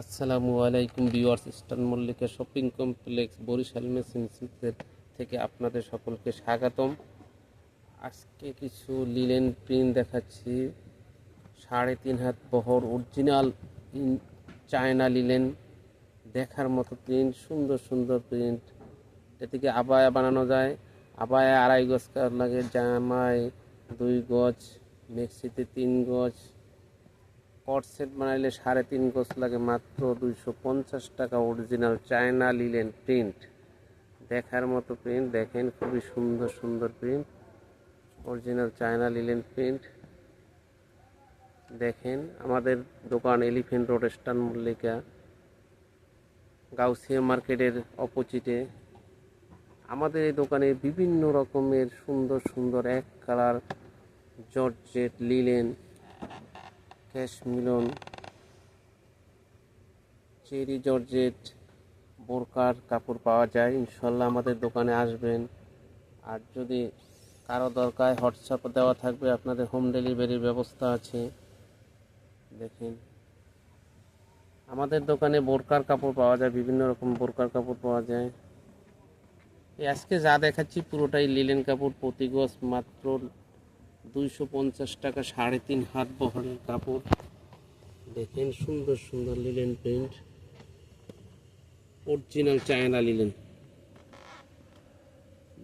আসসালামু আলাইকুম viewers, Eastern Mallika shopping complex Barishal মেশিনসের থেকে আপনাদের সকলকে স্বাগতম। আজকে কিছু লিনেন প্রিন্ট দেখাচ্ছি। 3.5 হাত বহর অরিজিনাল চায়না লিনেন, দেখার মতো প্রিন্ট, সুন্দর সুন্দর প্রিন্ট। এ থেকে আবায়া বানানো যায়। আবায়া 2.5 গজ লাগে, জামায় 2 গজ, মেক্সিতে 3 গজ, কট সেট বানাইলে 3.5 গজ লাগে, মাত্র 250 টাকা। অরিজিনাল চায়না লিনেন প্রিন্ট, দেখার মতো প্রিন্ট। দেখেন, খুবই সুন্দর সুন্দর print, original China linen print. দেখেন, আমাদের দোকান elephant road, eastern Mallika, Gausia মার্কেটের অপোজিটে। আমাদের এই দোকানে বিভিন্ন রকমের সুন্দর সুন্দর এক colour georgette, linen, cashmilon, cherry georgette, বোরকার কাপড় পাওয়া যায়। ইনশাল্লাহ আমাদের দোকানে আসবেন। আর যদি কারো দরকার, হোয়াটসঅ্যাপ দেওয়া থাকবে, আপনাদের হোম ডেলিভারির ব্যবস্থা আছে। দেখেন, আমাদের দোকানে বোরকার কাপড় পাওয়া যায়, বিভিন্ন রকম বোরকার কাপড় পাওয়া যায়। এই আজকে যা দেখাচ্ছি পুরোটাই লিনেন কাপড়, প্রতি গজ মাত্র 250 টাকা। 3.5 হাত বহরের কাপড়। দেখেন, সুন্দর সুন্দর linen print, original China linen.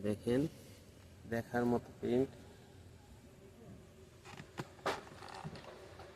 দেখেন, দেখার মতো প্রিন্ট।